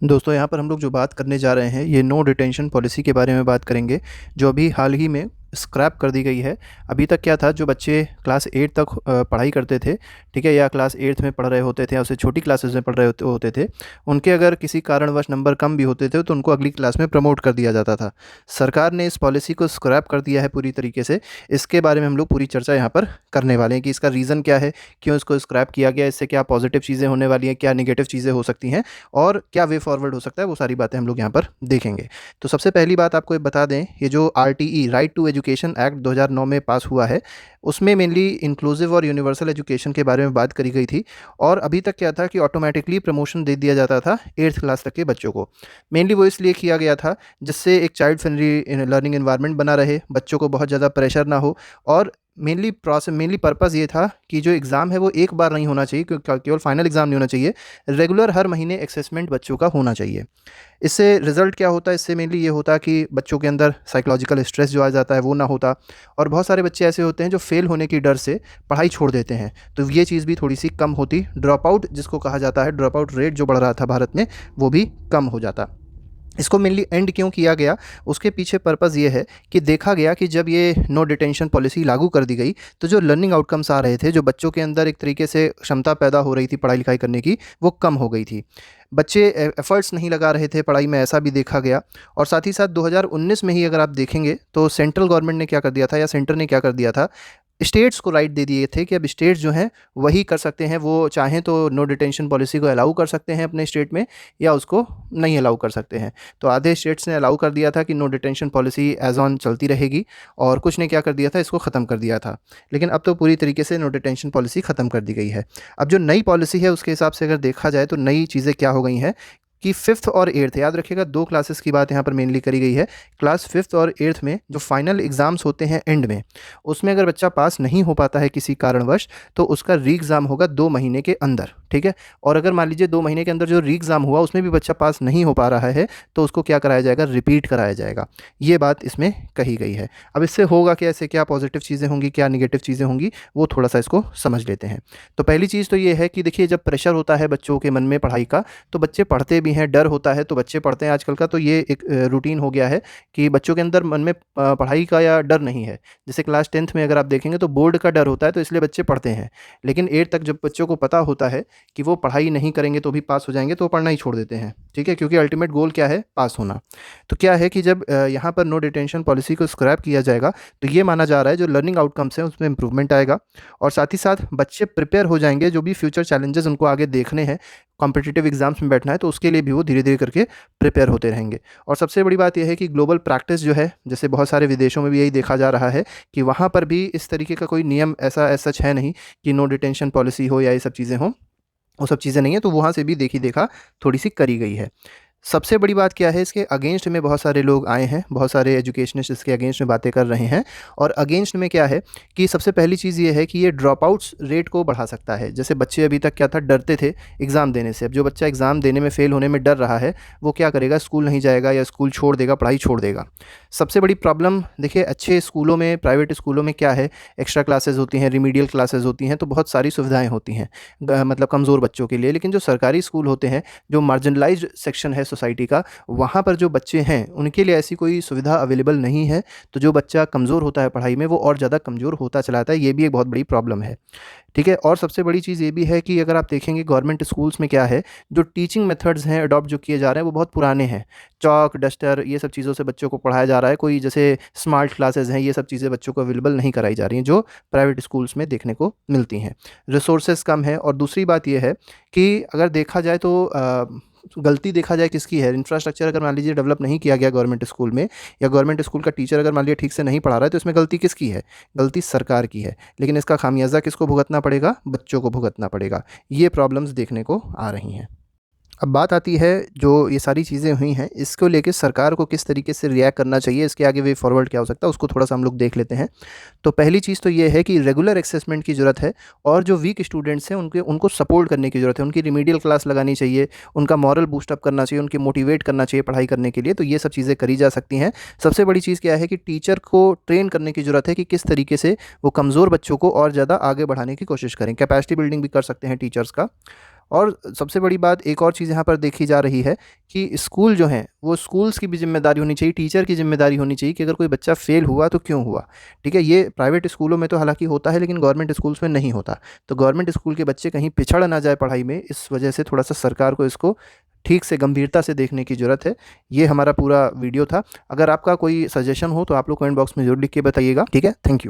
दोस्तों यहाँ पर हम लोग जो बात करने जा रहे हैं ये नो डिटेंशन पॉलिसी के बारे में बात करेंगे जो अभी हाल ही में स्क्रैप कर दी गई है। अभी तक क्या था, जो बच्चे क्लास 8 तक पढ़ाई करते थे, ठीक है, या क्लास 8 में पढ़ रहे होते थे या उससे छोटी क्लासेस में पढ़ रहे होते थे, उनके अगर किसी कारणवश नंबर कम भी होते थे तो उनको अगली क्लास में प्रमोट कर दिया जाता था। सरकार ने इस पॉलिसी को स्क्रैप कर दिया है पूरी तरीके से। इसके बारे में हम लोग पूरी चर्चा यहाँ पर करने वाले हैं कि इसका रीज़न क्या है, क्यों इसको स्क्रैप किया गया, इससे क्या पॉजिटिव चीज़ें होने वाली हैं, क्या निगेटिव चीज़ें हो सकती हैं और क्या वे फॉरवर्ड हो सकता है, वो सारी बातें हम लोग यहाँ पर देखेंगे। तो सबसे पहली बात आपको ये बता दें, ये जो RTE right to education act 2009 में पास हुआ है, उसमें मेनली इंक्लूसिव और यूनिवर्सल एजुकेशन के बारे में बात करी गई थी। और अभी तक क्या था कि ऑटोमेटिकली प्रमोशन दे दिया जाता था 8th क्लास तक के बच्चों को। मेनली वो इसलिए किया गया था जिससे एक चाइल्ड फ्रेंडली लर्निंग एनवायरनमेंट बना रहे, बच्चों को बहुत ज़्यादा प्रेशर ना हो। और मेनली पर्पज़ ये था कि जो एग्ज़ाम है वो एक बार नहीं होना चाहिए, केवल फाइनल एग्ज़ाम नहीं होना चाहिए, रेगुलर हर महीने असेसमेंट बच्चों का होना चाहिए। इससे रिज़ल्ट क्या होता है, इससे मेनली ये होता है कि बच्चों के अंदर साइकोलॉजिकल स्ट्रेस जो आ जाता है वो ना होता। और बहुत सारे बच्चे ऐसे होते हैं जो फेल होने की डर से पढ़ाई छोड़ देते हैं, तो ये चीज़ भी थोड़ी सी कम होती। ड्रॉप आउट जिसको कहा जाता है, ड्रॉप आउट रेट जो बढ़ रहा था भारत में, वो भी कम हो जाता। इसको मेनली एंड क्यों किया गया, उसके पीछे पर्पज़ ये है कि देखा गया कि जब ये नो डिटेंशन पॉलिसी लागू कर दी गई तो जो लर्निंग आउटकम्स आ रहे थे, जो बच्चों के अंदर एक तरीके से क्षमता पैदा हो रही थी पढ़ाई लिखाई करने की, वो कम हो गई थी। बच्चे एफर्ट्स नहीं लगा रहे थे पढ़ाई में, ऐसा भी देखा गया। और साथ ही साथ 2019 में ही अगर आप देखेंगे तो सेंट्रल गवर्नमेंट ने क्या कर दिया था, या सेंटर ने क्या कर दिया था, स्टेट्स को राइट दे दिए थे कि अब स्टेट्स जो हैं वही कर सकते हैं, वो चाहें तो नो डिटेंशन पॉलिसी को अलाउ कर सकते हैं अपने स्टेट में या उसको नहीं अलाउ कर सकते हैं। तो आधे स्टेट्स ने अलाउ कर दिया था कि no detention policy as on चलती रहेगी, और कुछ ने क्या कर दिया था, इसको ख़त्म कर दिया था। लेकिन अब तो पूरी तरीके से नो डिटेंशन पॉलिसी ख़त्म कर दी गई है। अब जो नई पॉलिसी है उसके हिसाब से अगर देखा जाए तो नई चीज़ें क्या हो गई हैं कि 5th और 8th, याद रखिएगा 2 क्लासेस की बात यहाँ पर मेनली करी गई है। क्लास 5th और 8th में जो फाइनल एग्ज़ाम्स होते हैं एंड में, उसमें अगर बच्चा पास नहीं हो पाता है किसी कारणवश, तो उसका री एग्ज़ाम होगा 2 महीने के अंदर, ठीक है। और अगर मान लीजिए 2 महीने के अंदर जो री एग्ज़ाम हुआ उसमें भी बच्चा पास नहीं हो पा रहा है, तो उसको क्या कराया जाएगा, रिपीट कराया जाएगा। ये बात इसमें कही गई है। अब इससे होगा क्या, ऐसे क्या पॉजिटिव चीज़ें होंगी, क्या निगेटिव चीज़ें होंगी, वो थोड़ा-सा इसको समझ लेते हैं। तो पहली चीज़ तो ये है कि देखिए, जब प्रेशर होता है बच्चों के मन में पढ़ाई का, तो बच्चे पढ़ते भी हैं, डर होता है तो बच्चे पढ़ते हैं आजकल का। तो ये एक रूटीन हो गया है कि बच्चों के अंदर मन में पढ़ाई का या डर नहीं है। जैसे क्लास 10th में अगर आप देखेंगे तो बोर्ड का डर होता है, तो इसलिए बच्चे पढ़ते हैं। लेकिन 8 तक जब बच्चों को पता होता है कि वो पढ़ाई नहीं करेंगे तो भी पास हो जाएँगे, तो वो पढ़ना ही छोड़ देते हैं, ठीक है? क्योंकि अल्टीमेट गोल क्या है, पास होना। तो क्या है कि जब यहाँ पर नो डिटेंशन पॉलिसी को स्क्रैप किया जाएगा, तो ये माना जा रहा है जो लर्निंग आउटकम्स हैं उसमें इम्प्रूवमेंट आएगा। और साथ ही साथ बच्चे प्रिपेयर हो जाएँगे, जो भी फ्यूचर चैलेंजेस उनको आगे देखने हैं, कॉम्पिटिटिव एग्ज़ाम्स में बैठना है, तो उसके लिए भी वो धीरे-धीरे करके प्रिपेयर होते रहेंगे। और सबसे बड़ी बात ये है कि ग्लोबल प्रैक्टिस जो है, जैसे बहुत सारे विदेशों में भी यही देखा जा रहा है कि वहाँ पर भी इस तरीके का कोई नियम ऐसा एज़ सच है नहीं कि नो डिटेंशन पॉलिसी हो या ये सब चीज़ें हों, वो सब चीज़ें नहीं है। तो वहाँ से भी देखी-देखा थोड़ी-सी करी गई है। सबसे बड़ी बात क्या है, इसके अगेंस्ट में बहुत सारे लोग आए हैं, बहुत सारे एजुकेशनिस्ट इसके अगेंस्ट में बातें कर रहे हैं। और अगेंस्ट में क्या है कि सबसे पहली चीज़ ये है कि ये ड्रॉप आउट्स रेट को बढ़ा सकता है। जैसे बच्चे अभी तक क्या था, डरते थे एग्ज़ाम देने से। अब जो बच्चा एग्ज़ाम देने में फ़ेल होने में डर रहा है, वो क्या करेगा, स्कूल नहीं जाएगा या स्कूल छोड़ देगा, पढ़ाई छोड़ देगा। सबसे बड़ी प्रॉब्लम देखिए, अच्छे स्कूलों में, प्राइवेट स्कूलों में क्या है, एक्स्ट्रा क्लासेस होती हैं, रिमीडियल क्लासेस होती हैं, तो बहुत सारी सुविधाएँ होती हैं मतलब कमज़ोर बच्चों के लिए। लेकिन जो सरकारी स्कूल होते हैं, जो मार्जिनलाइज्ड सेक्शन है सोसाइटी का, वहाँ पर जो बच्चे हैं उनके लिए ऐसी कोई सुविधा अवेलेबल नहीं है। तो जो बच्चा कमज़ोर होता है पढ़ाई में, वो और ज़्यादा कमज़ोर होता चला जाता है। ये भी एक बहुत बड़ी प्रॉब्लम है, ठीक है। और सबसे बड़ी चीज़ ये भी है कि अगर आप देखेंगे गवर्नमेंट स्कूल्स में क्या है, जो टीचिंग मेथड्स हैं अडॉप्ट जो किए जा रहे हैं, वो बहुत पुराने हैं। चॉक, डस्टर, ये सब चीज़ों से बच्चों को पढ़ाया जा रहा है। कोई जैसे स्मार्ट क्लासेस हैं, ये सब चीज़ें बच्चों को अवेलेबल नहीं कराई जा रही हैं, जो प्राइवेट स्कूल्स में देखने को मिलती हैं। रिसोर्सेज़ कम है। और दूसरी बात ये है कि अगर देखा जाए तो गलती देखा जाए किसकी है, इंफ्रास्ट्रक्चर अगर मान लीजिए डेवलप नहीं किया गया गवर्नमेंट स्कूल में, या गवर्नमेंट स्कूल का टीचर अगर मान लीजिए ठीक से नहीं पढ़ा रहा है, तो इसमें गलती किसकी है, गलती सरकार की है। लेकिन इसका खामियाजा किसको भुगतना पड़ेगा, बच्चों को भुगतना पड़ेगा। ये प्रॉब्लम्स देखने को आ रही हैं। अब बात आती है, जो ये सारी चीज़ें हुई हैं, इसको लेके सरकार को किस तरीके से रिएक्ट करना चाहिए, इसके आगे वे फॉरवर्ड क्या हो सकता है, उसको थोड़ा-सा हम लोग देख लेते हैं। तो पहली चीज़ तो ये है कि रेगुलर असेसमेंट की ज़रूरत है। और जो वीक स्टूडेंट्स हैं उनको सपोर्ट करने की ज़रूरत है। उनकी रिमीडियल क्लास लगानी चाहिए, उनका मॉरल बूस्ट अप करना चाहिए, उनकी मोटिवेट करना चाहिए पढ़ाई करने के लिए। तो ये सब चीज़ें करी जा सकती हैं। सबसे बड़ी चीज़ क्या है कि टीचर को ट्रेन करने की ज़रूरत है कि किस तरीके से वो कमज़ोर बच्चों को और ज़्यादा आगे बढ़ाने की कोशिश करें। कैपेसिटी बिल्डिंग भी कर सकते हैं टीचर्स का। और सबसे बड़ी बात एक और चीज़ यहाँ पर देखी जा रही है कि स्कूल जो हैं वो स्कूल्स की भी ज़िम्मेदारी होनी चाहिए, टीचर की ज़िम्मेदारी होनी चाहिए कि अगर कोई बच्चा फ़ेल हुआ तो क्यों हुआ। ठीक है, ये प्राइवेट स्कूलों में तो हालाँकि होता है लेकिन गवर्नमेंट स्कूल्स में नहीं होता। तो गवर्नमेंट स्कूल के बच्चे कहीं पिछड़ ना जाए पढ़ाई में, इस वजह से थोड़ा-सा सरकार को इसको ठीक से गंभीरता से देखने की ज़रूरत है। ये हमारा पूरा वीडियो था। अगर आपका कोई सजेशन हो तो आप लोग कमेंट बॉक्स में ज़रूर लिख के बताइएगा। ठीक है, थैंक यू।